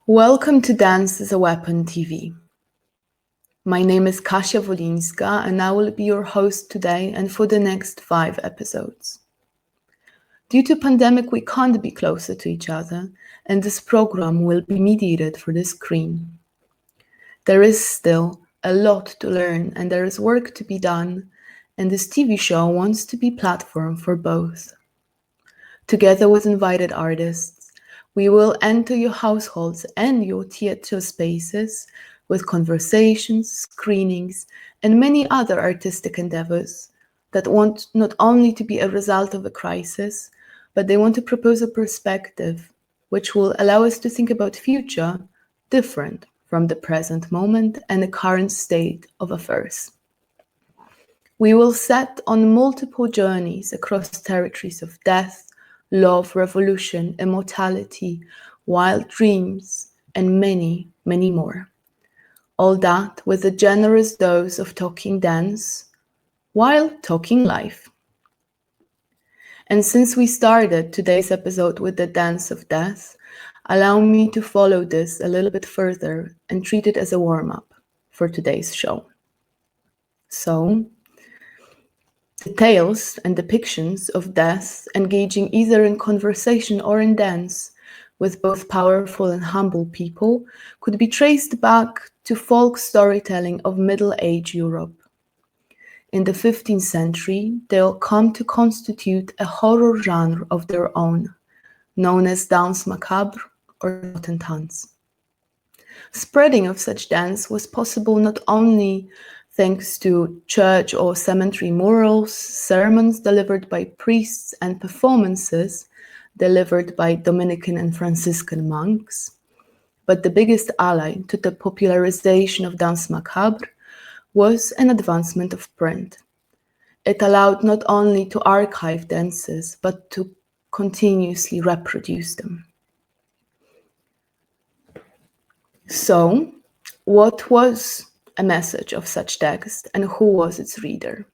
Welcome to Dance as a Weapon TV. My name is Kasia Wolinska and I will be your host today and for the next 5 episodes. Due to pandemic, we can't be closer to each other and this program will be mediated through the screen. There is still a lot to learn and there is work to be done, and this TV show wants to be a platform for both. Together with invited artists, we will enter your households and your theatre spaces with conversations, screenings, and many other artistic endeavors that want not only to be a result of a crisis, but they want to propose a perspective which will allow us to think about future different from the present moment and the current state of affairs. We will set on multiple journeys across territories of death, love, revolution, immortality, wild dreams, and many, many more. All that with a generous dose of talking dance while talking life. And since we started today's episode with the dance of death, allow me to follow this a little bit further and treat it as a warm-up for today's show. So, the tales and depictions of death engaging either in conversation or in dance with both powerful and humble people could be traced back to folk storytelling of Middle Age Europe. In the 15th century, they'll come to constitute a horror genre of their own, known as danse macabre or Totentanz. Spreading of such dance was possible not only thanks to church or cemetery murals, sermons delivered by priests, and performances delivered by Dominican and Franciscan monks, but the biggest ally to the popularization of danse macabre was an advancement of print. It allowed not only to archive dances, but to continuously reproduce them. So, what was a message of such text and who was its reader?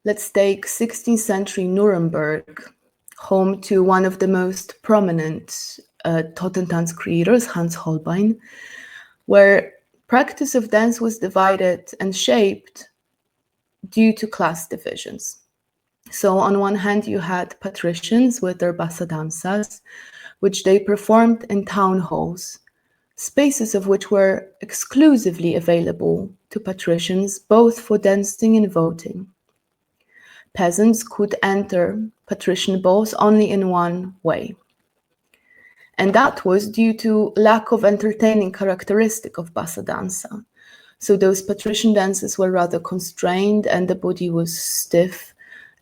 Let's take 16th century Nuremberg, home to one of the most prominent Totentanz creators, Hans Holbein, where practice of dance was divided and shaped due to class divisions. So on one hand, you had patricians with their basadanzas, which they performed in town halls, spaces of which were exclusively available to patricians, both for dancing and voting. Peasants could enter patrician balls only in one way. And that was due to lack of entertaining characteristic of basa danza. So those patrician dances were rather constrained and the body was stiff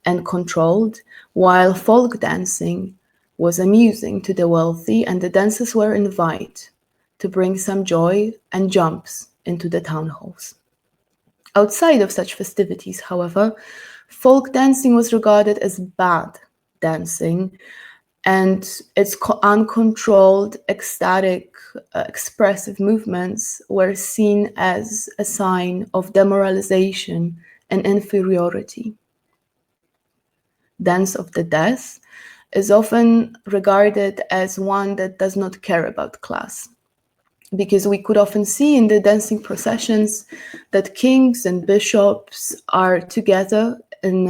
and controlled, while folk dancing was amusing to the wealthy and the dancers were invited to bring some joy and jumps into the town halls. Outside of such festivities, however, folk dancing was regarded as bad dancing, and its uncontrolled, ecstatic, expressive movements were seen as a sign of demoralization and inferiority. Dance of the Death is often regarded as one that does not care about class, because we could often see in the dancing processions that kings and bishops are together in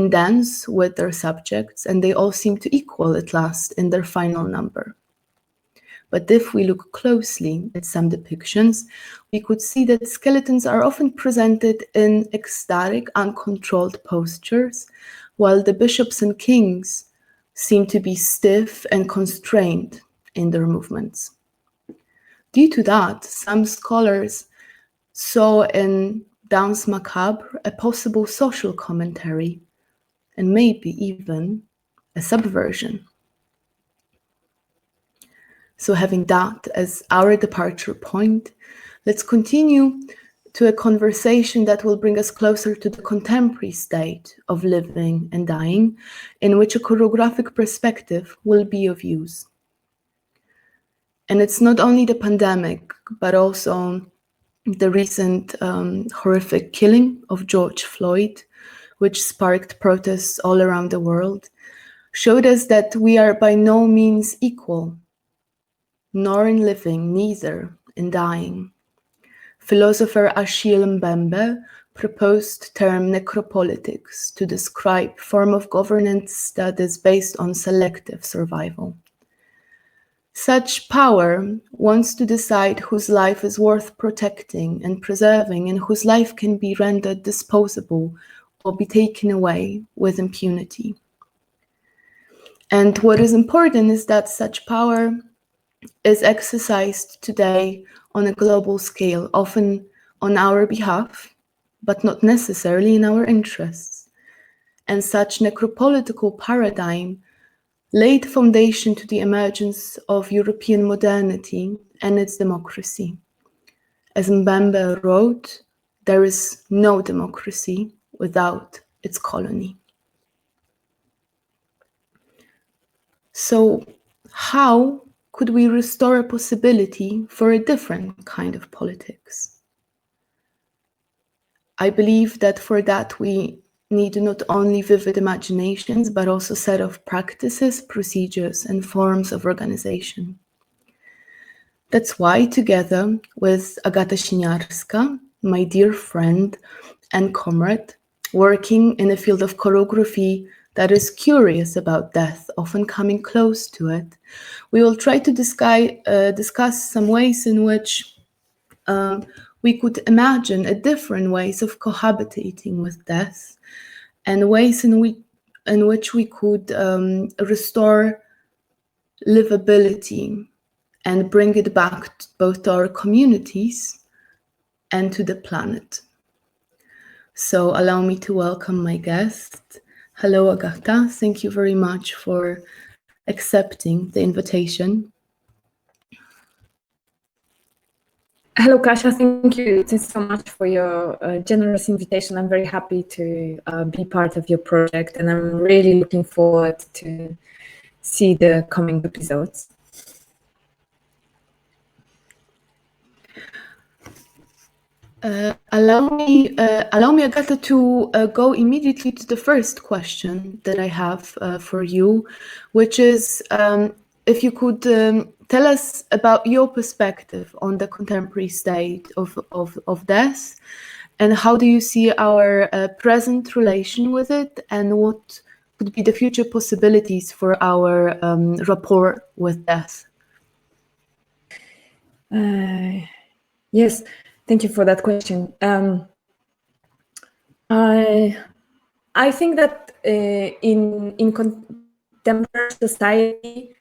dance with their subjects, and they all seem to equal at last in their final number. But if we look closely at some depictions, we could see that skeletons are often presented in ecstatic, uncontrolled postures, while the bishops and kings seem to be stiff and constrained in their movements. Due to that, some scholars saw in danse macabre a possible social commentary and maybe even a subversion. So having that as our departure point, let's continue to a conversation that will bring us closer to the contemporary state of living and dying, in which a choreographic perspective will be of use. And it's not only the pandemic, but also the recent horrific killing of George Floyd, which sparked protests all around the world, showed us that we are by no means equal nor in living, neither in dying. Philosopher Achille Mbembe proposed term necropolitics to describe form of governance that is based on selective survival. Such power wants to decide whose life is worth protecting and preserving and whose life can be rendered disposable or be taken away with impunity. And what is important is that such power is exercised today on a global scale, often on our behalf, but not necessarily in our interests. And such necropolitical paradigm laid foundation to the emergence of European modernity and its democracy. As Mbembe wrote, there is no democracy without its colony. So, how could we restore a possibility for a different kind of politics? I believe that for that we need not only vivid imaginations, but also a set of practices, procedures, and forms of organization. That's why, together with Agata Siniarska, my dear friend and comrade, working in a field of choreography that is curious about death, often coming close to it, we will try to discuss some ways in which we could imagine a different ways of cohabitating with death, and ways in which we could restore livability and bring it back both to our communities and to the planet. So allow me to welcome my guest. Hello, Agata. Thank you very much for accepting the invitation. Hello, Kasia. Thank you so much for your generous invitation. I'm very happy to be part of your project, and I'm really looking forward to see the coming episodes. Allow me, Agata, to go immediately to the first question that I have for you, which is if you could tell us about your perspective on the contemporary state of death, and how do you see our present relation with it, and what could be the future possibilities for our rapport with death? Yes. Thank you for that question. I think that in contemporary society,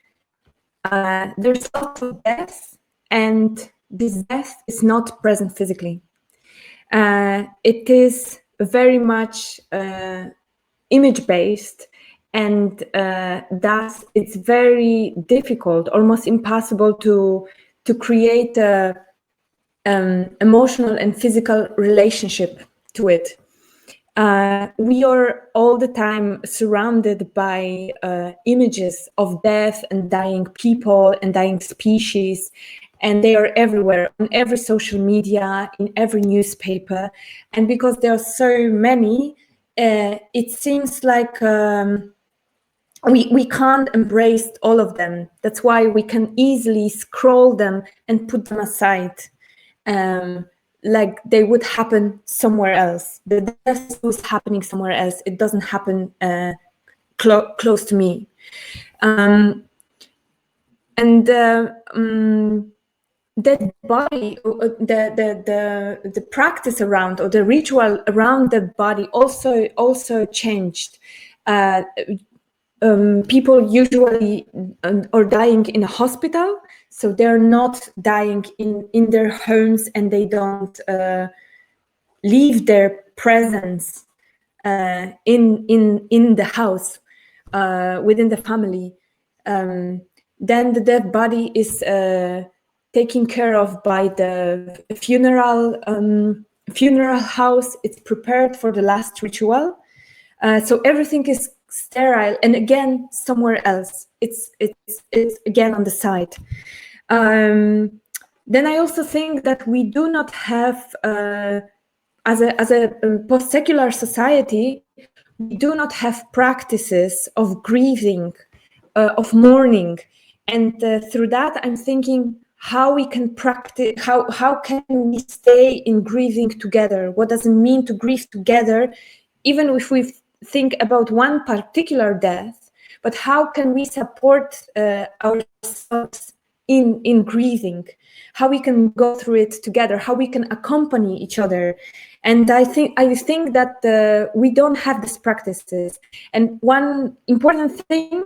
there's a lot of death, and this death is not present physically. It is very much image-based, and thus it's very difficult, almost impossible to create a emotional and physical relationship to it. We are all the time surrounded by images of death and dying people and dying species, and they are everywhere, on every social media, in every newspaper. And because there are so many, it seems like we can't embrace all of them. That's why we can easily scroll them and put them aside. Like they would happen somewhere else. The death was happening somewhere else. It doesn't happen close to me. And that body, the practice around, or the ritual around the body also changed. People usually are dying in a hospital, so they're not dying in their homes, and they don't leave their presence in the house, within the family. Then the dead body is taken care of by the funeral house. It's prepared for the last ritual, so everything is sterile, and again somewhere else. It's again on the side. Then I also think that we do not have, as a post-secular society, we do not have practices of grieving, of mourning And through that, I'm thinking how we can practice, how can we stay in grieving together? What does it mean to grieve together, even if we think about one particular death, but how can we support ourselves in grieving, how we can go through it together, how we can accompany each other. And I think that we don't have these practices. And one important thing,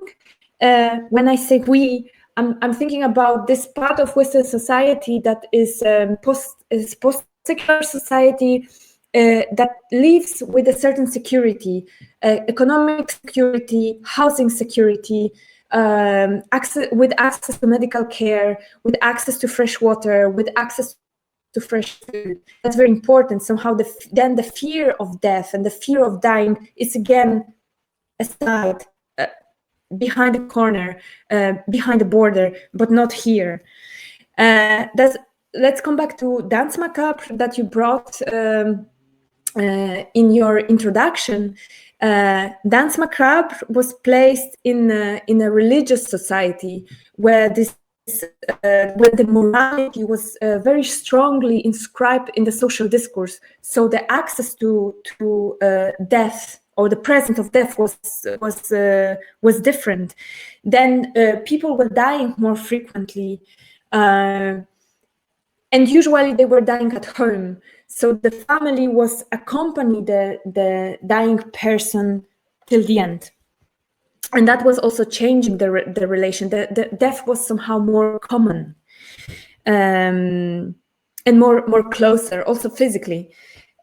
when I say we, I'm thinking about this part of Western society that is post-secular society, that lives with a certain security, economic security, housing security, with access to medical care, with access to fresh water, with access to fresh food. That's very important. Somehow then the fear of death and the fear of dying is again aside, behind the corner, behind the border, but not here. Let's come back to Dance Macabre that you brought in your introduction. Dance Macabre was placed in a religious society where where the morality was very strongly inscribed in the social discourse. So the access to death, or the presence of death, was different. Then people were dying more frequently, and usually they were dying at home. So the family was accompanying the dying person till the end. And that was also changing the relation. The death was somehow more common, and more closer, also physically.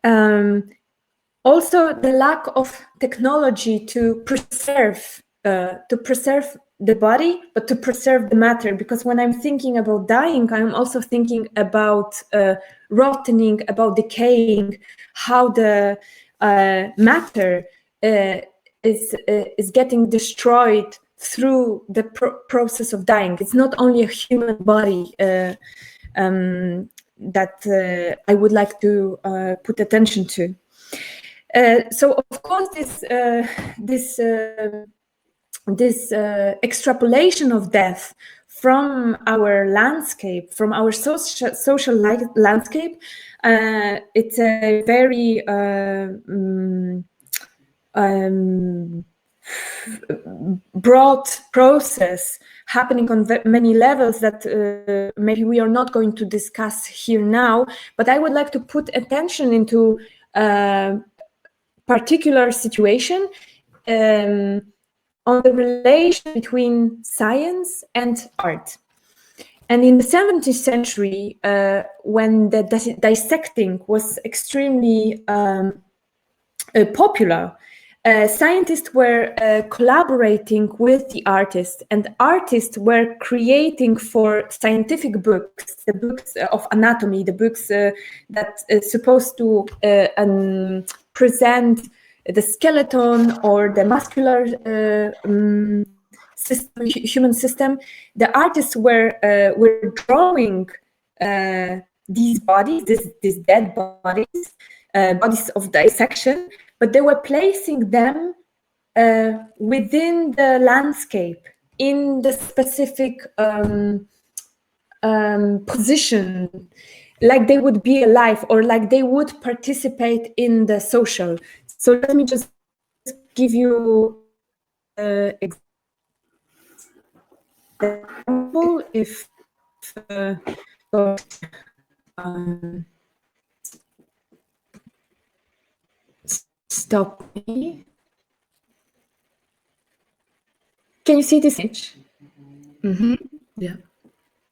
Also, the lack of technology to preserve the body, but to preserve the matter. Because when I'm thinking about dying, I'm also thinking about rotting, about decaying, how the matter is getting destroyed through the process of dying. It's not only a human body that I would like to put attention to. So of course, this extrapolation of death from our landscape, from our social landscape, it's a very broad process happening on many levels that maybe we are not going to discuss here now. But I would like to put attention into particular situation on the relation between science and art. And in the 17th century, when the dissecting was extremely popular, scientists were collaborating with the artists, and artists were creating for scientific books, the books of anatomy, the books that is supposed to present the skeleton or the muscular system, human system. The artists were drawing these bodies, these dead bodies, bodies of dissection, but they were placing them within the landscape in the specific position, like they would be alive, or like they would participate in the social. So let me just give you example. If stop me. Can you see this image? Yeah.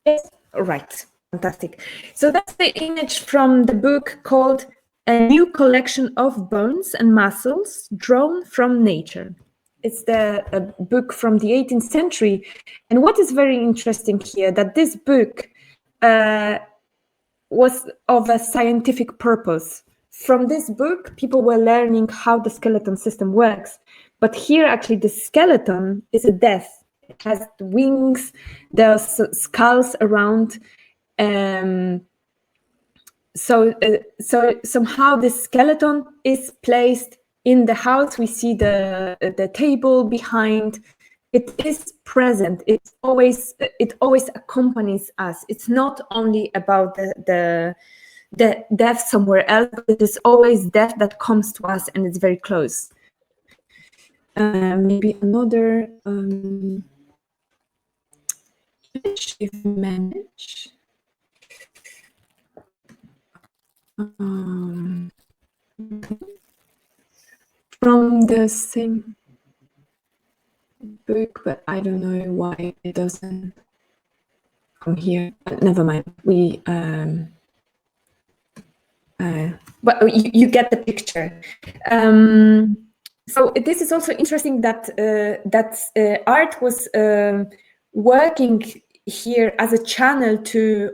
Yes. Right. Fantastic. So that's the image from the book called A New Collection of Bones and Muscles Drawn from Nature. It's the book from the 18th century. And what is very interesting here, that this book was of a scientific purpose. From this book, people were learning how the skeleton system works. But here, actually, the skeleton is a death. It has the wings, the skulls around. So somehow this skeleton is placed in the house. We see the table behind, it is present. It always accompanies us. It's not only about the death somewhere else, but it is always death that comes to us, and it's very close. Maybe another image, if we manage. From the same book, but I don't know why it doesn't come here. But never mind. But you get the picture. So this is also interesting that art was working here as a channel to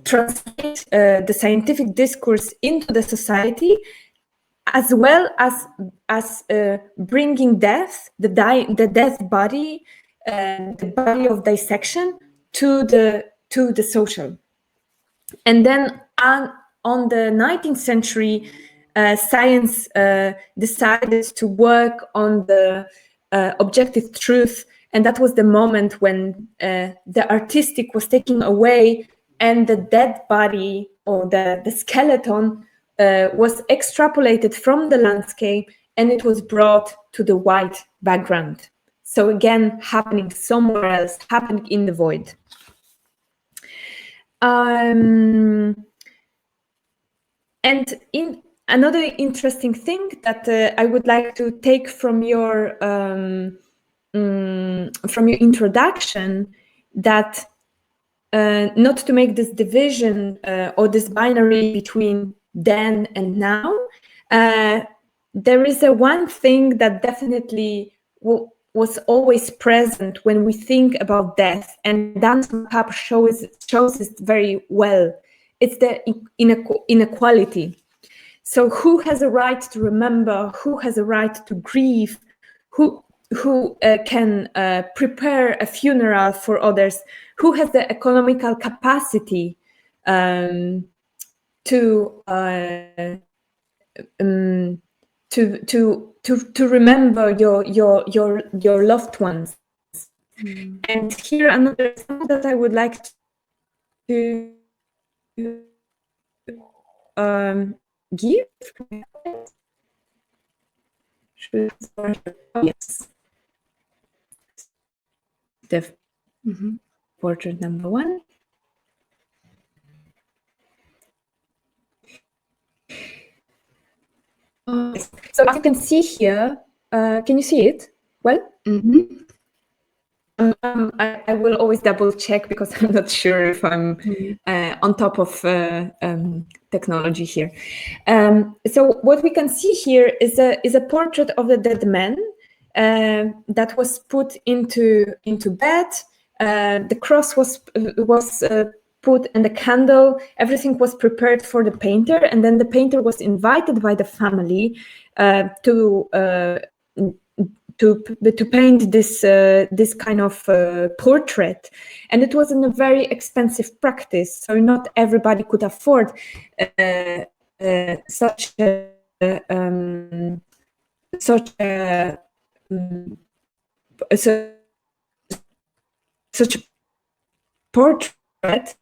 translate the scientific discourse into the society, as well as bringing death, the death body, the body of dissection to the social. And then on the 19th century, science decided to work on the objective truth, and that was the moment when the artistic was taken away, and the dead body, or the skeleton, was extrapolated from the landscape, and it was brought to the white background. So again, happening somewhere else, happening in the void. And in another interesting thing that I would like to take from your introduction, that not to make this division or this binary between then and now, there is one thing that definitely was always present when we think about death, and Dance Macabre shows it very well. It's the inequality. So who has a right to remember? Who has a right to grieve? Who can prepare a funeral for others? Who has the economical capacity to remember your loved ones? And here another example that I would like to give. Yes. The portrait number 1. So as you can see here, can you see it well? I will always double check, because I'm not sure if I'm on top of technology here. So what we can see here is a portrait of the dead man that was put into bed. The cross was put, and the candle, everything was prepared for the painter, and then the painter was invited by the family to paint this kind of portrait, and it was in a very expensive practice. So not everybody could afford such a portrait.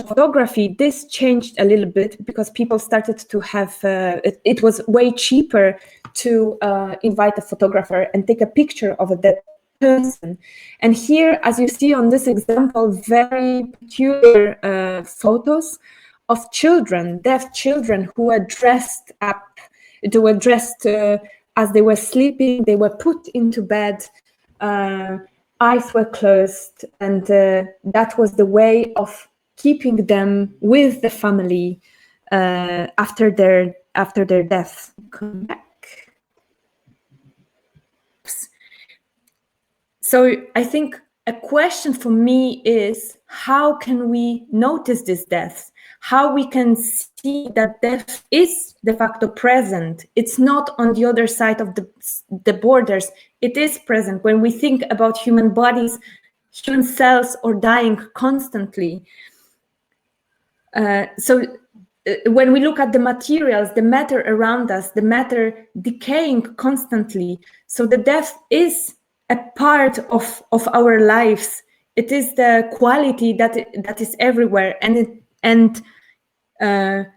Photography, this changed a little bit, because people started to have it was way cheaper to invite a photographer and take a picture of a dead person. And here, as you see on this example, very peculiar photos of children, deaf children, who were dressed up. They were dressed as they were sleeping. They were put into bed. Eyes were closed, and that was the way of keeping them with the family after their death. Come back. So I think a question for me is, how can we notice this death? How we can see that death is de facto present. It's not on the other side of the borders. It is present when we think about human bodies, human cells are dying constantly. When we look at the materials, the matter around us, the matter decaying constantly, so the death is a part of our lives. It is the quality that is everywhere, and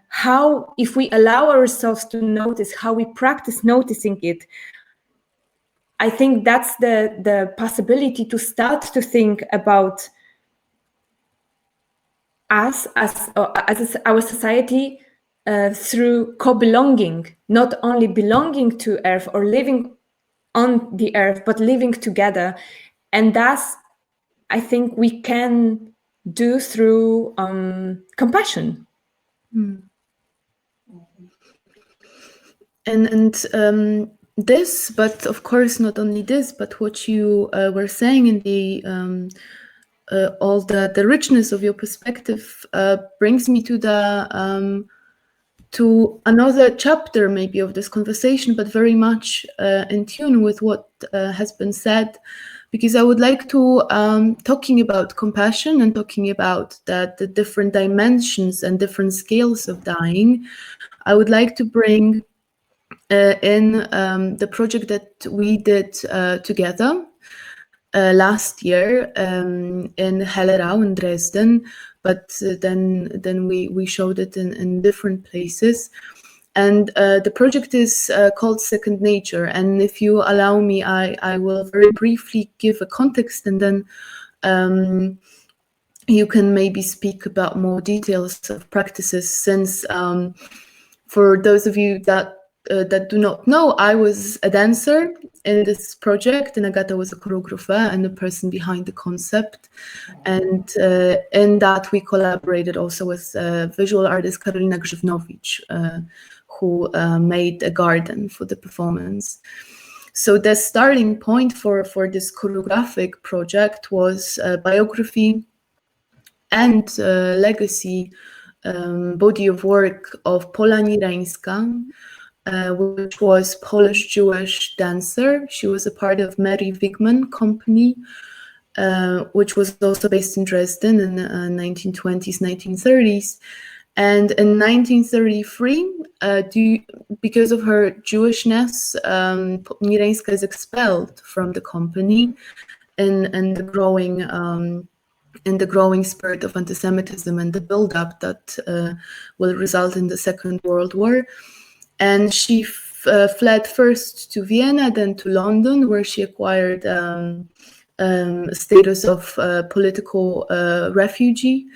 how, if we allow ourselves to notice, how we practice noticing it, I think that's the possibility to start to think about us as our society through co-belonging, not only belonging to Earth or living on the Earth, but living together. And that's, I think, we can do through compassion. And this, but of course not only this, but what you were saying in the all the richness of your perspective brings me to the to another chapter maybe of this conversation, but very much in tune with what has been said, because I would like to, talking about compassion and talking about the different dimensions and different scales of dying, I would like to bring in the project that we did together last year in Hellerau in Dresden, but then we showed it in different places. And the project is called Second Nature. And if you allow me, I will very briefly give a context, and then you can maybe speak about more details of practices, since for those of you that do not know, I was a dancer in this project, and Agata was a choreographer and the person behind the concept. And in that, we collaborated also with visual artist Karolina Grzywnowicz, who made a garden for the performance. So the starting point for this choreographic project was biography and legacy body of work of Pola Nirańska, which was Polish-Jewish dancer. She was a part of Mary Wigman company, which was also based in Dresden in the 1920s, 1930s. And in 1933, because of her Jewishness, Nirańska is expelled from the company in the growing spirit of anti-Semitism and the build-up that will result in the Second World War. And she fled first to Vienna, then to London, where she acquired status of political refugee.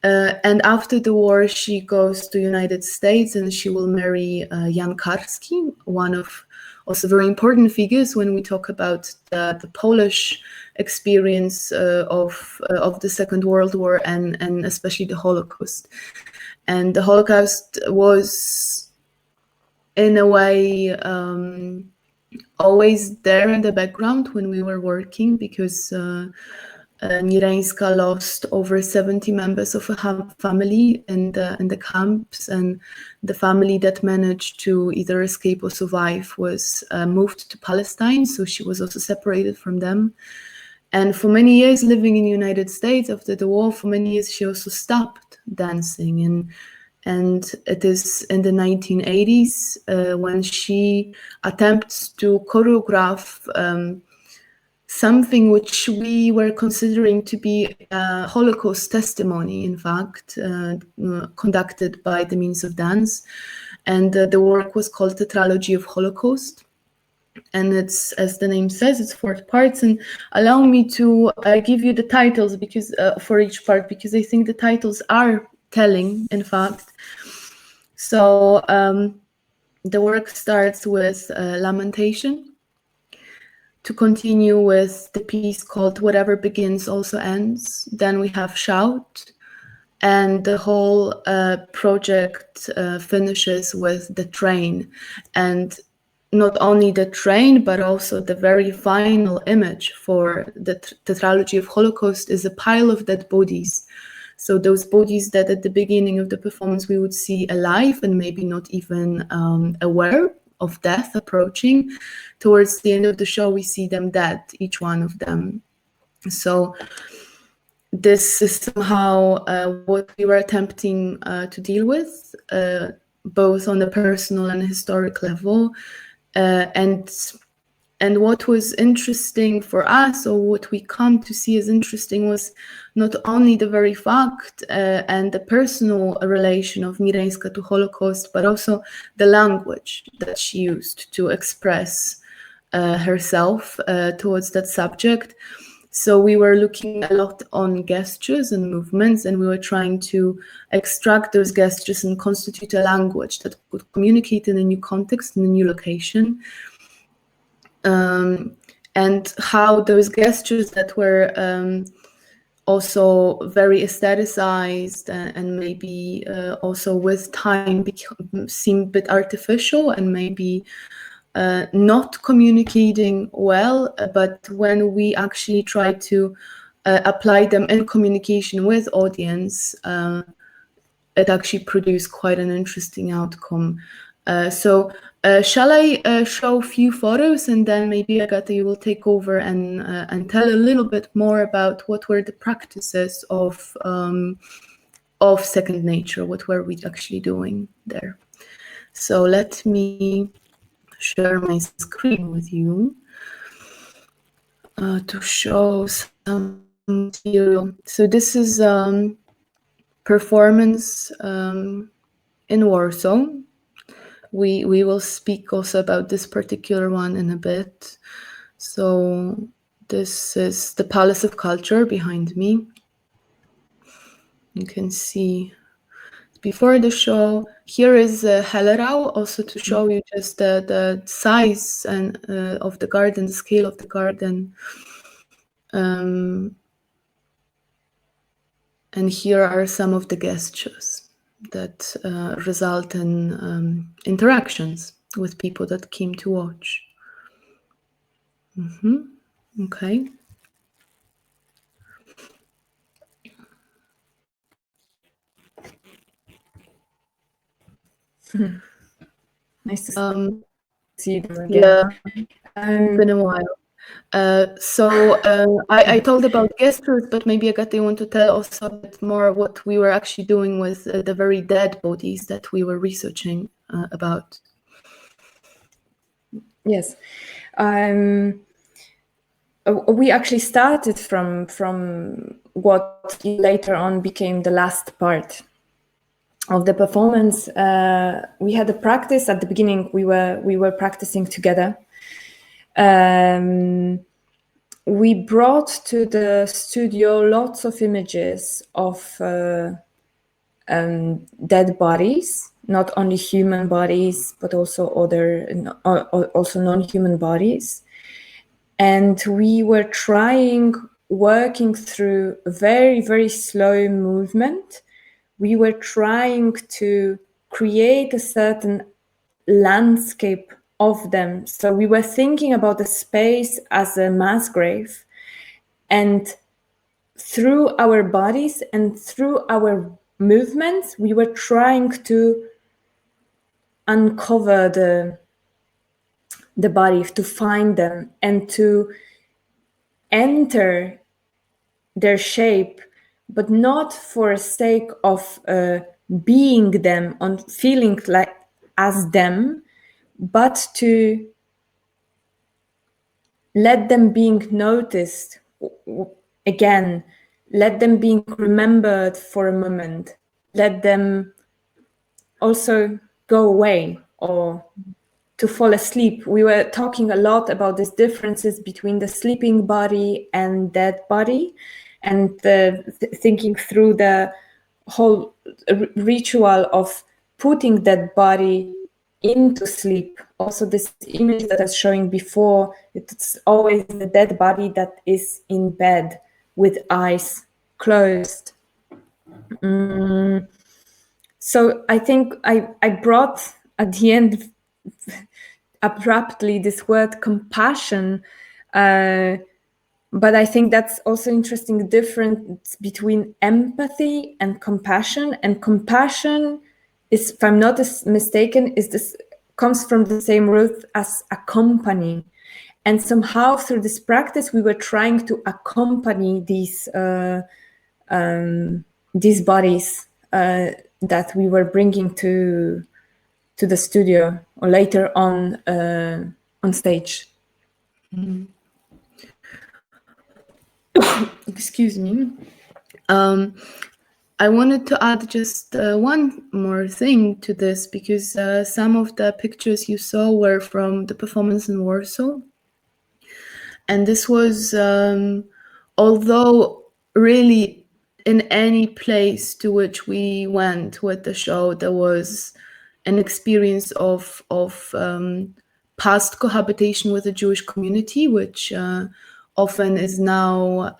And after the war, she goes to the United States, and she will marry Jan Karski, one of also very important figures when we talk about the Polish experience of the Second World War and especially the Holocaust. And the Holocaust was, in a way, always there in the background when we were working, because Nirańska lost over 70 members of her family in the camps, and the family that managed to either escape or survive was moved to Palestine, so she was also separated from them. And for many years, living in the United States after the war, for many years she also stopped dancing, and it is in the 1980s when she attempts to choreograph something which we were considering to be a Holocaust testimony, in fact, conducted by the means of dance. And the work was called Tetralogy of Holocaust. And it's, as the name says, it's 4 parts. And allow me to give you the titles because for each part, because I think the titles are telling, in fact. So the work starts with Lamentation, to continue with the piece called Whatever Begins Also Ends. Then we have Shout, and the whole project finishes with the train. And not only the train, but also the very final image for the Tetralogy of Holocaust is a pile of dead bodies. So those bodies that at the beginning of the performance we would see alive and maybe not even aware of death approaching. Towards the end of the show, we see them dead, each one of them. So this is somehow what we were attempting to deal with, both on a personal and historic level. And what was interesting for us, or what we come to see as interesting, was not only the very fact and the personal relation of Mirejska to Holocaust, but also the language that she used to express herself towards that subject. So we were looking a lot on gestures and movements, and we were trying to extract those gestures and constitute a language that could communicate in a new context, in a new location. And how those gestures that were also very aestheticized and maybe also with time seem a bit artificial and maybe not communicating well, but when we actually try to apply them in communication with audience, it actually produced quite an interesting outcome. So shall I show a few photos, and then maybe Agata, you will take over and tell a little bit more about what were the practices of Second Nature, what were we actually doing there. So let me share my screen with you to show some material. So this is performance in Warsaw. We will speak also about this particular one in a bit. So this is the Palace of Culture behind me. You can see before the show. Here is Hellerau, also to show you just the size and of the garden, the scale of the garden. And here are some of the gestures that result in interactions with people that came to watch. Okay. Nice to see them again. Yeah, it's been a while. So I told about gestures, but maybe Agata, you want to tell also a bit more what we were actually doing with the very dead bodies that we were researching about. Yes. We actually started from what later on became the last part of the performance. We had a practice at the beginning. We were practicing together. We brought to the studio lots of images of dead bodies, not only human bodies, but also also non-human bodies. And we were working through a very, very slow movement. We were trying to create a certain landscape of them. So we were thinking about the space as a mass grave, and through our bodies and through our movements, we were trying to uncover the body, to find them and to enter their shape, but not for the sake of being them, on feeling like as them, but to let them being noticed again, let them being remembered for a moment, let them also go away or to fall asleep. We were talking a lot about these differences between the sleeping body and dead body, and thinking through the whole ritual of putting that body into sleep. Also, this image that I was showing before, it's always the dead body that is in bed with eyes closed. So I think I brought at the end abruptly this word compassion, but I think that's also interesting, the difference between empathy and compassion. And compassion is, if I'm not mistaken, comes from the same root as accompany. And somehow through this practice, we were trying to accompany these these bodies that we were bringing to the studio or later on stage. Excuse me. I wanted to add just one more thing to this, because some of the pictures you saw were from the performance in Warsaw. And this was, although really in any place to which we went with the show, there was an experience of past cohabitation with the Jewish community, which often is now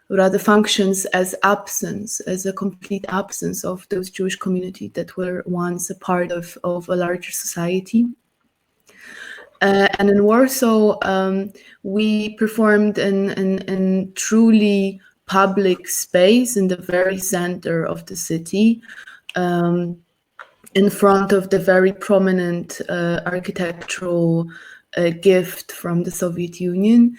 rather functions as absence, as a complete absence of those Jewish community that were once a part of a larger society. And in Warsaw, we performed in truly public space in the very center of the city, in front of the very prominent architectural gift from the Soviet Union.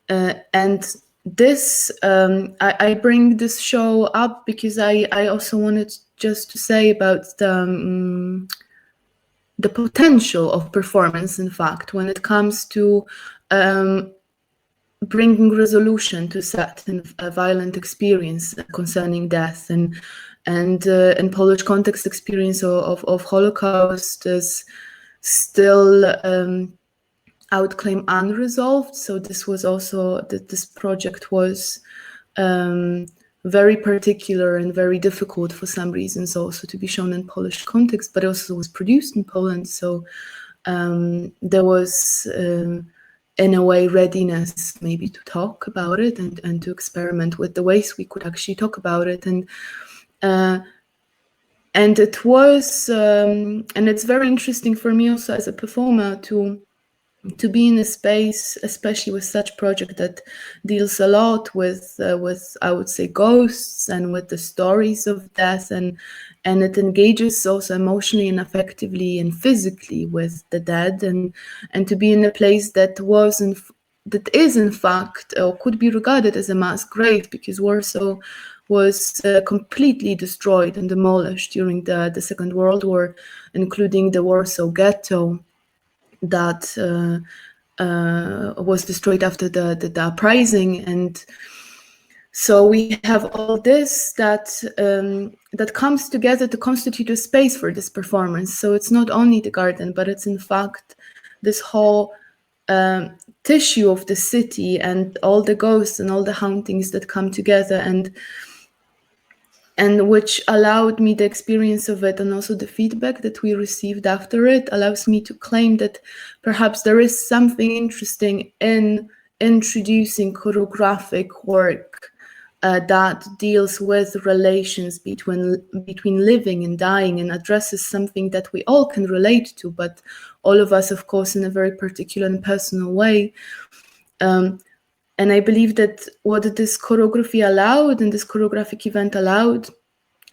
And this, I bring this show up because I also wanted just to say about the potential of performance, in fact, when it comes to bringing resolution to certain violent experience concerning death, and in Polish context, experience of Holocaust is still outclaim unresolved. So this was also that this project was very particular and very difficult for some reasons also to be shown in Polish context, but also was produced in Poland. So there was in a way readiness maybe to talk about it and to experiment with the ways we could actually talk about it. And it was and it's very interesting for me also as a performer to be in a space, especially with such project that deals a lot with I would say ghosts and with the stories of death, and it engages also emotionally and affectively and physically with the dead, and to be in a place that is in fact or could be regarded as a mass grave, because Warsaw was completely destroyed and demolished during the Second World War, including the Warsaw Ghetto that was destroyed after the uprising. And so we have all this that comes together to constitute a space for this performance. So it's not only the garden, but it's in fact this whole tissue of the city and all the ghosts and all the hauntings that come together, and which allowed me the experience of it, and also the feedback that we received after it allows me to claim that perhaps there is something interesting in introducing choreographic work that deals with relations between living and dying, and addresses something that we all can relate to, but all of us, of course, in a very particular and personal way. And I believe that what this choreography allowed and this choreographic event allowed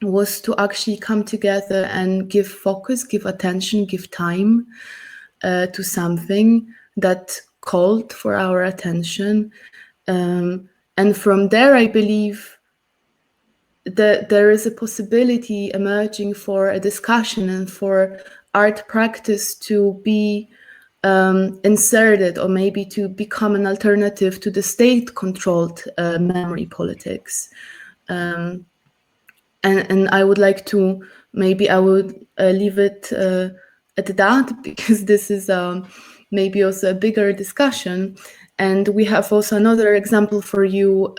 was to actually come together and give focus, give attention, give time to something that called for our attention. And from there, I believe that there is a possibility emerging for a discussion and for art practice to be inserted, or maybe to become an alternative to the state-controlled memory politics. And I would like to, maybe I would leave it at that, because this is maybe also a bigger discussion. And we have also another example for you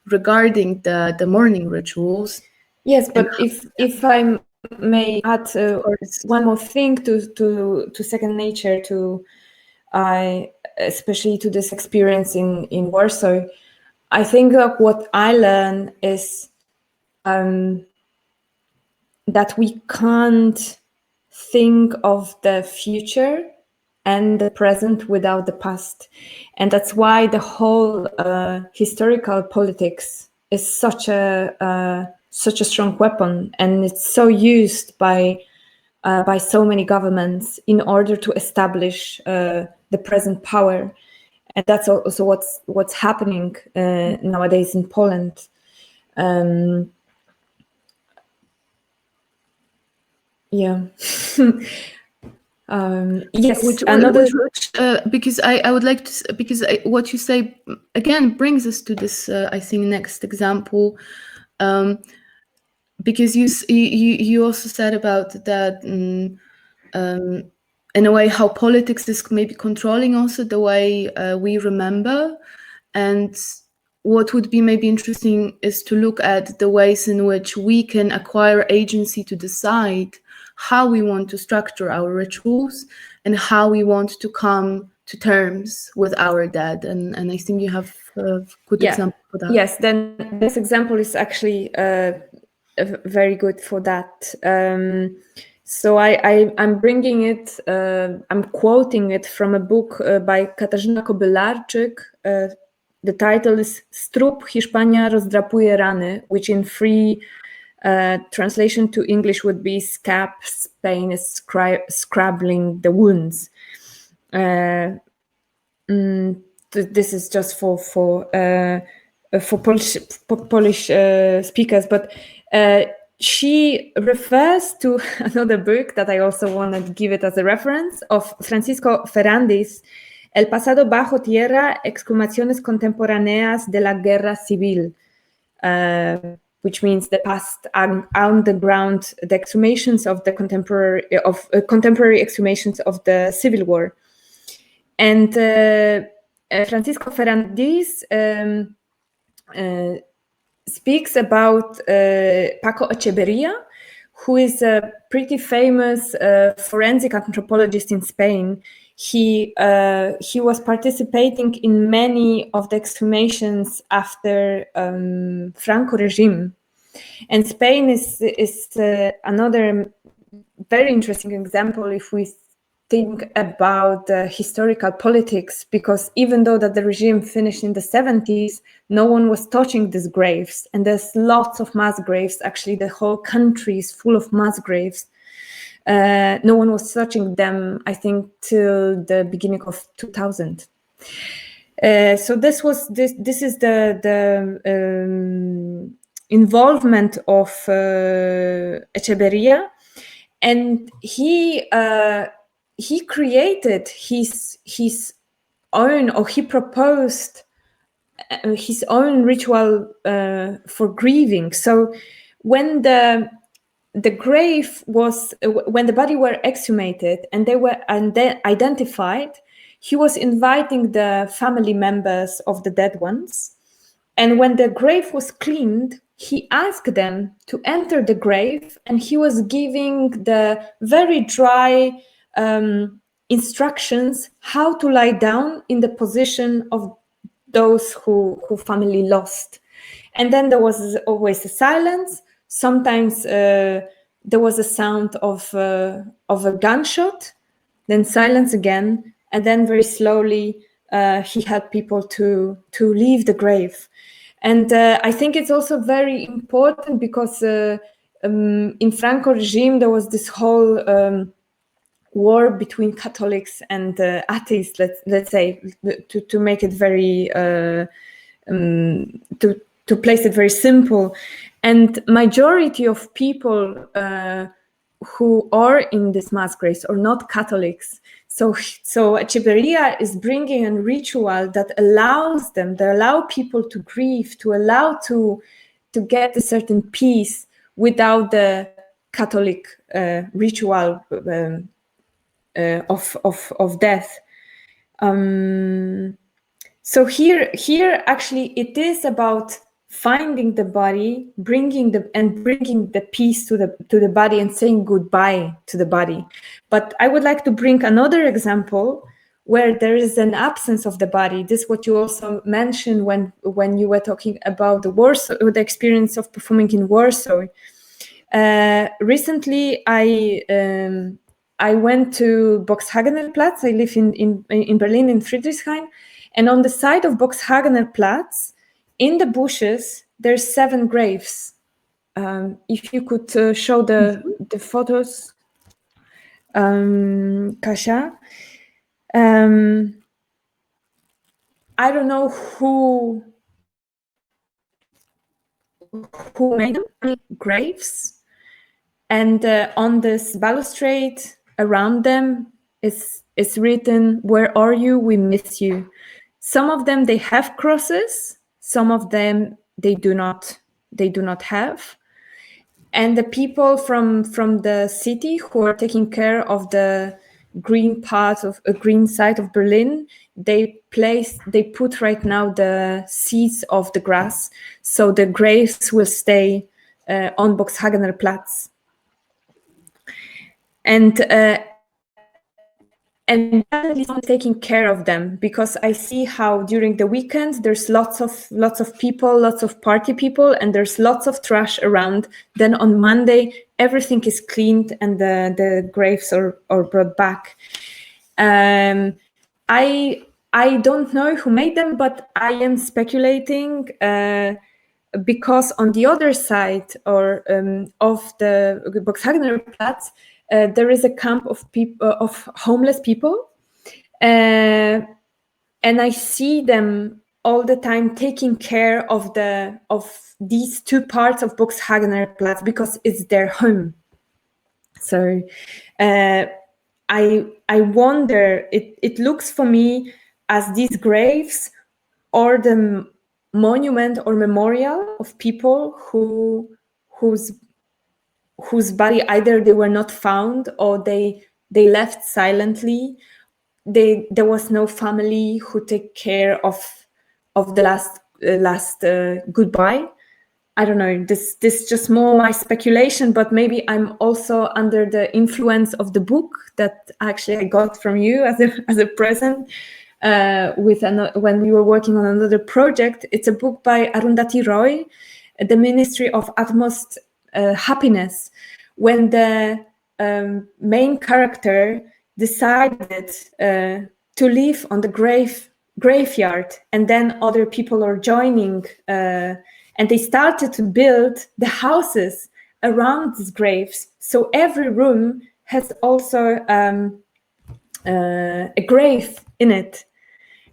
regarding the mourning rituals. Yes, but if I may add one more thing to Second Nature, to especially to this experience in Warsaw, I think what I learned is that we can't think of the future and the present without the past, and that's why the whole historical politics is such a strong weapon, and it's so used by so many governments in order to establish the present power. And that's also what's happening nowadays in Poland. Yeah. Yes, because I would like to, because what you say again brings us to this I think next example, because you also said about that in a way how politics is maybe controlling also the way we remember. And what would be maybe interesting is to look at the ways in which we can acquire agency to decide how we want to structure our rituals and how we want to come to terms with our dead. And I think you have a good example for that. Yes, then this example is actually very good for that. So I'm bringing it, I'm quoting it from a book by Katarzyna Kobylarczyk. The title is Strób Hiszpania rozdrapuje rany, which in free translation to English would be Scab Spain is scrabbling the wounds. This is just for Polish speakers, but she refers to another book that I also want to give it as a reference of Francisco Ferrandis, El pasado bajo tierra, exhumaciones contemporáneas de la guerra civil, which means the past underground, the exhumations of the contemporary exhumations of the Civil War. And Francisco Ferrandis speaks about Paco Echeverría, who is a pretty famous forensic anthropologist in Spain. He was participating in many of the exhumations after Franco regime, and Spain is another very interesting example if we think about historical politics, because even though that the regime finished in the 70s, no one was touching these graves, and there's lots of mass graves. Actually, the whole country is full of mass graves. No one was touching them, I think, till the beginning of 2000. So this is the involvement of Echeverría, and he created his own, or he proposed his own ritual for grieving. So when the grave was, when the body were exhumated and they were identified, he was inviting the family members of the dead ones. And when the grave was cleaned, he asked them to enter the grave, and he was giving the very dry instructions how to lie down in the position of those who family lost. And then there was always a silence. Sometimes there was a sound of a gunshot, then silence again, and then very slowly he helped people to leave the grave. And I think it's also very important because in Franco regime there was this whole war between Catholics and atheists. Let's say to make it very to place it very simple. And majority of people who are in these mass graves are not Catholics. So Echeverría is bringing a ritual that allows them, that allow people to grieve, to allow to get a certain peace without the Catholic ritual of death. So here actually it is about finding the body, bringing the peace to the body and saying goodbye to the body. But I would like to bring another example where there is an absence of the body. This is what you also mentioned when you were talking about the experience of performing in Warsaw. Recently, I went to Boxhagener Platz. I live in Berlin, in Friedrichshain, and on the side of Boxhagener Platz, in the bushes, there's 7 graves. If you could show the photos, Kasia. I don't know who who made them, graves, and on this balustrade around them is written, "Where are you? We miss you." Some of them, they have crosses, some of them they do not have. And the people from the city who are taking care of the green part of a green side of Berlin, they put right now the seeds of the grass, so the graves will stay on Boxhagener Platz. And definitely someone taking care of them, because I see how during the weekend there's lots of people, lots of party people, and there's lots of trash around. Then on Monday everything is cleaned and the graves are brought back. I don't know who made them, but I am speculating because on the other side or of the Boxhagener Platz, there is a camp of people, of homeless people, and I see them all the time taking care of these two parts of Boxhagener Platz because it's their home. So I wonder. It looks for me as these graves or the monument or memorial of people whose body either they were not found or they left silently. There was no family who take care of the last goodbye. I don't know. This just more my speculation, but maybe I'm also under the influence of the book that actually I got from you as a present when we were working on another project. It's a book by Arundhati Roy, The Ministry of Utmost Happiness, when the main character decided to live on the graveyard, and then other people are joining, and they started to build the houses around these graves. So every room has also a grave in it.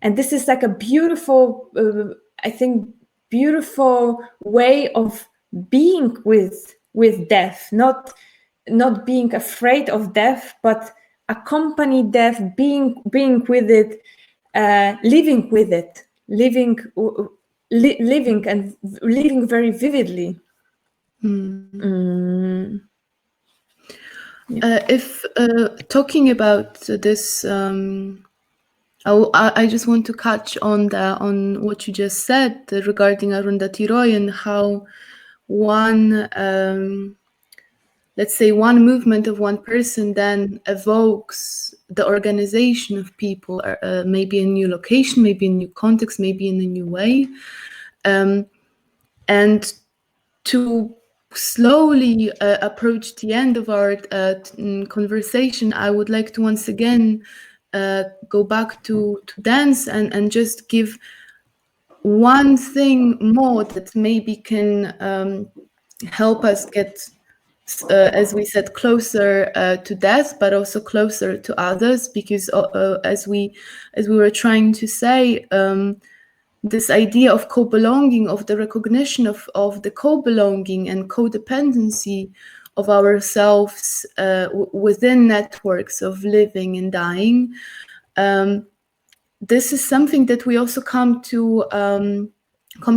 And this is like a beautiful, I think, beautiful way of being with death, not being afraid of death, but accompany death, being with it, living with it, living and living very vividly. If talking about this, I just want to catch on what you just said regarding Arundhati Roy and how one, let's say, one movement of one person then evokes the organization of people, maybe a new location, maybe a new context, maybe in a new way, and to slowly approach the end of our conversation, I would like to once again go back to dance and just give one thing more that maybe can help us get, as we said, closer to death, but also closer to others, because as we were trying to say, this idea of co-belonging, of the recognition of the co-belonging and codependency of ourselves within networks of living and dying, this is something that we also come to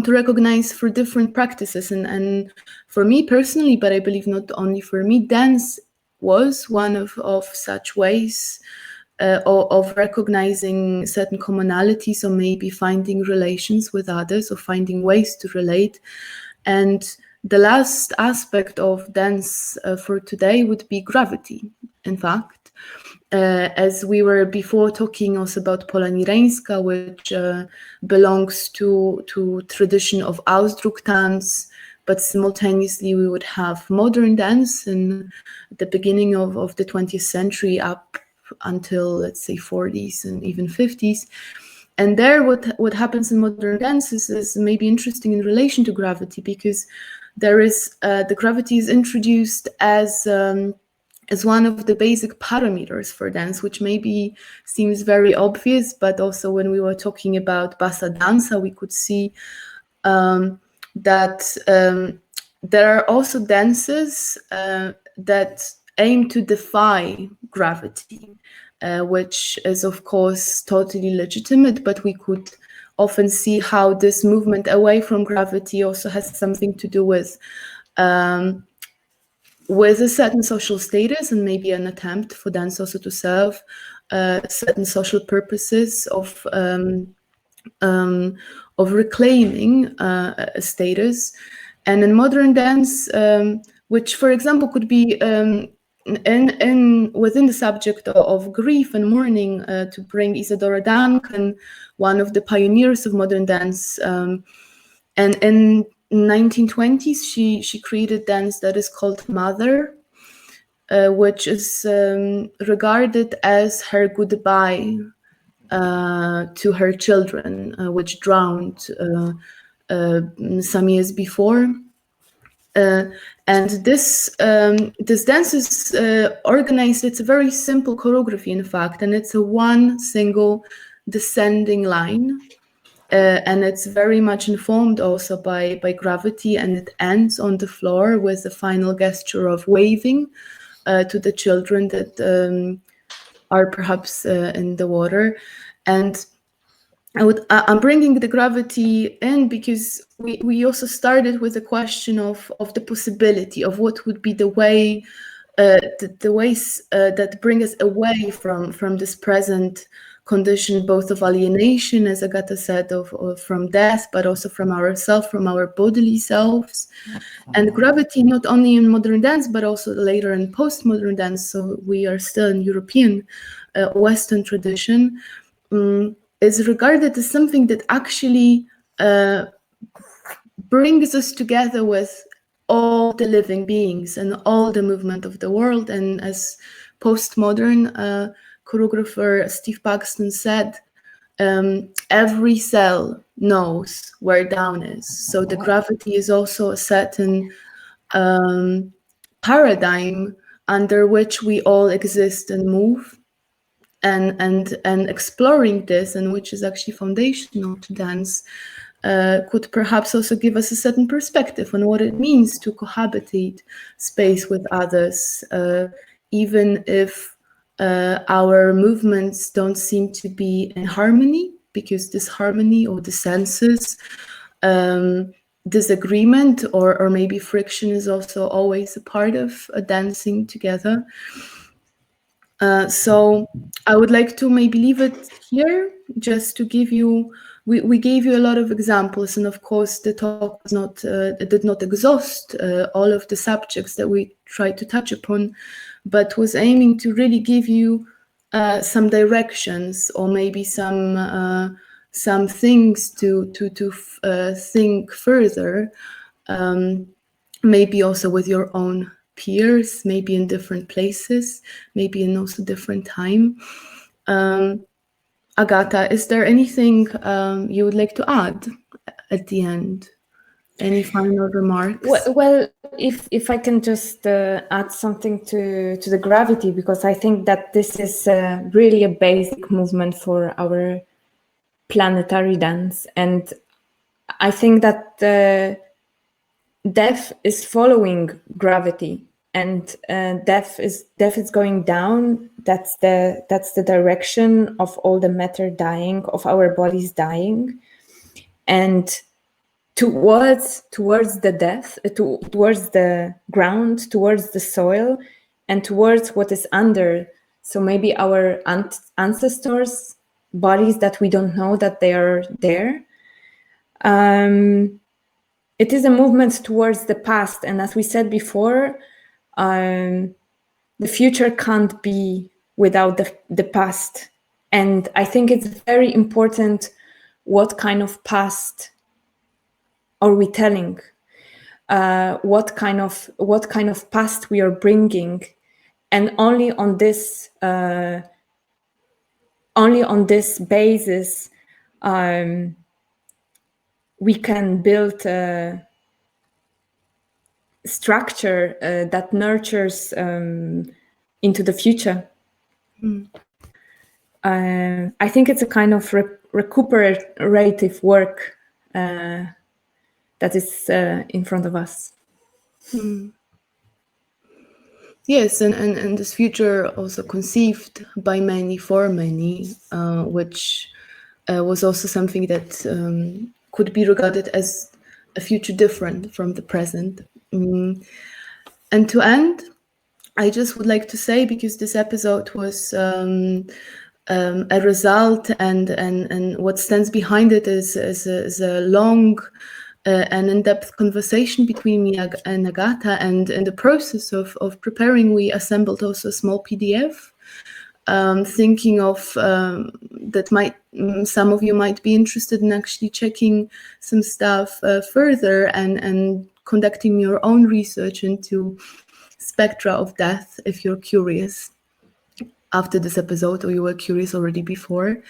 recognize for different practices. And for me personally, but I believe not only for me, dance was one of such ways of recognizing certain commonalities, or maybe finding relations with others, or finding ways to relate. And the last aspect of dance for today would be gravity, in fact. As we were before talking also about Pola Nireńska, which belongs to tradition of Ausdrucktanz, but simultaneously we would have modern dance in the beginning of the 20th century up until, let's say, 40s and even 50s. And there what happens in modern dance is maybe interesting in relation to gravity, because there is the gravity is introduced as one of the basic parameters for dance, which maybe seems very obvious, but also when we were talking about Bassa Danza, we could see that there are also dances that aim to defy gravity, which is of course totally legitimate, but we could often see how this movement away from gravity also has something to do with a certain social status, and maybe an attempt for dance also to serve certain social purposes of reclaiming a status. And in modern dance, which, for example, could be within the subject of grief and mourning, to bring Isadora Duncan, one of the pioneers of modern dance, and in 1920s, she created dance that is called Mother, which is regarded as her goodbye to her children, which drowned some years before. And this dance is organized. It's a very simple choreography, in fact, and it's a one single descending line. And it's very much informed also by gravity, and it ends on the floor with the final gesture of waving to the children that are perhaps in the water. And I'm bringing the gravity in because we also started with the question of the possibility of what would be the way, the ways that bring us away from this present condition, both of alienation, as Agata said, of from death, but also from ourselves, from our bodily selves. And gravity, not only in modern dance, but also later in postmodern dance, so we are still in European Western tradition, is regarded as something that actually brings us together with all the living beings and all the movement of the world. And as postmodern choreographer Steve Paxton said, every cell knows where down is. So the gravity is also a certain paradigm under which we all exist and move, and exploring this, and which is actually foundational to dance, could perhaps also give us a certain perspective on what it means to cohabitate space with others, even if our movements don't seem to be in harmony, because this harmony or the senses, disagreement or maybe friction is also always a part of dancing together. So I would like to maybe leave it here, just to give you, we gave you a lot of examples, and of course the talk was not did not exhaust all of the subjects that we tried to touch upon, but was aiming to really give you some directions, or maybe some things to think further, maybe also with your own peers, maybe in different places, maybe in also different time. Agata, is there anything you would like to add at the end? Any final remarks? Well, if I can just add something to the gravity, because I think that this is really a basic movement for our planetary dance, and I think that death is following gravity, and death is going down. That's the direction of all the matter dying, of our bodies dying, and towards the death, towards the ground, towards the soil, and towards what is under. So maybe our ancestors' bodies that we don't know that they are there. It is a movement towards the past, and as we said before, the future can't be without the past. And I think it's very important what kind of past are we telling, what kind of past we are bringing, and only on this basis we can build a structure that nurtures into the future. I think it's a kind of recuperative work that is in front of us. Yes, and this future also conceived by many for many, which was also something that could be regarded as a future different from the present. And to end, I just would like to say, because this episode was a result, and what stands behind it is a long and in-depth conversation between me and Agata, and in the process of preparing, we assembled also a small PDF, thinking of that some of you might be interested in actually checking some stuff further and conducting your own research into spectra of death, if you're curious after this episode, or you were curious already before.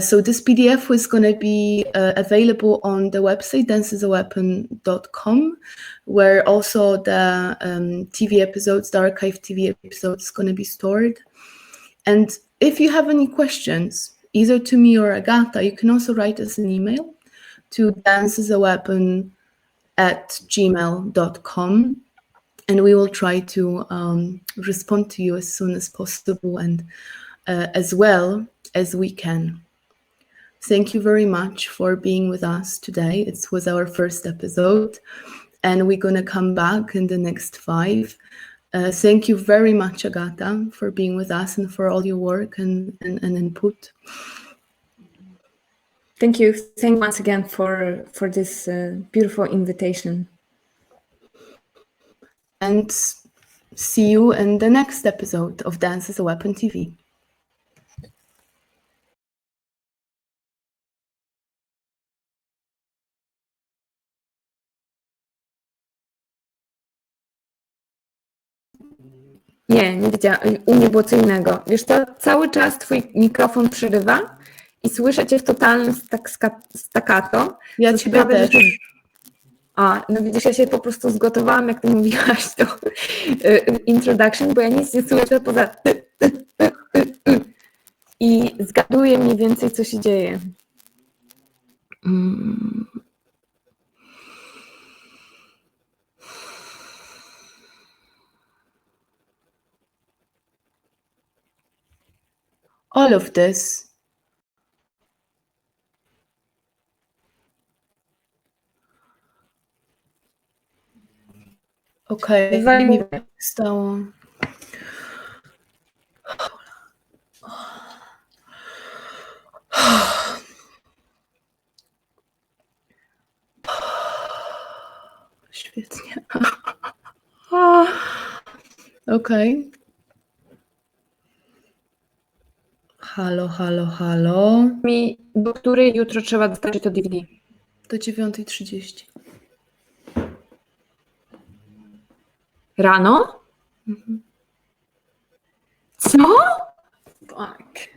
So this PDF was going to be available on the website danceisaweapon.com, where also the TV episodes, the archived TV episodes, going to be stored. And if you have any questions, either to me or Agata, you can also write us an email to danceisaweapon@gmail.com. And we will try to respond to you as soon as possible and as well as we can. Thank you very much for being with us today. It was our first episode, and we're going to come back in the next 5. Thank you very much, Agata, for being with us and for all your work and input. Thank you. Thank you once again for this beautiful invitation. And see you in the next episode of Dance is a Weapon TV. Nie widziałam. U mnie było co innego. Wiesz co, cały czas twój mikrofon przerywa i słyszę cię w totalnym staccato. Ja ciebie też. No widzisz, ja się po prostu zgotowałam, jak ty mówiłaś to introduction, bo ja nic nie słyszę poza i zgaduję mniej więcej, co się dzieje. All of this nie stało. Świetnie. Okej. Halo. Do której jutro trzeba dostarczyć to DVD? Do 9:30. Rano? Mhm. Co? Tak.